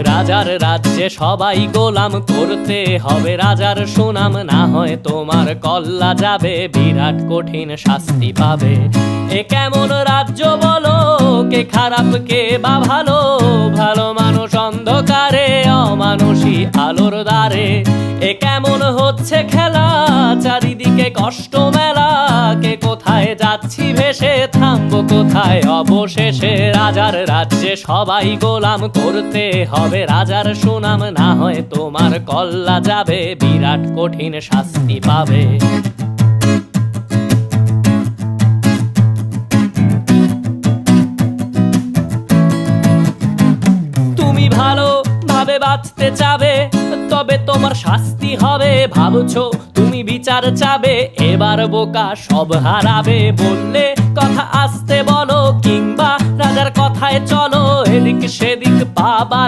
রাজার রাজ্যে সবাই গোলাম, করতে হবে রাজার সুনাম, না হয় তোমার কল্লা যাবে, বিরাট কঠিন শাস্তি পাবে। এ কেমন রাজ্য বলো, কে খারাপ কে বা ভালো, ভালো মানুষ অন্ধকারে, অমানুষী আলোর দ্বারে। এ কেমন হচ্ছে খেলা, চারিদিকে কষ্ট মেলা, কে কোথায় যাচ্ছি ভেসে, থামবো কোথায় অবশেষে। রাজার রাজ্যে সবাই গোলাম, করতে হবে রাজার সুনাম, না হয় তোমার কল্লা যাবে, বিরাট কঠিন শাস্তি পাবে। তুমি ভালো ভাবে বাঁচতে চাবে, তবে তোমার শাস্তি হবে। ভাবছো তুমি বিচার চাবে, এবার বোকা সব হারাবে। বললে কথা আসতে বলো, কিংবা রাজার কথায় চলো, এদিক সেদিক বাবা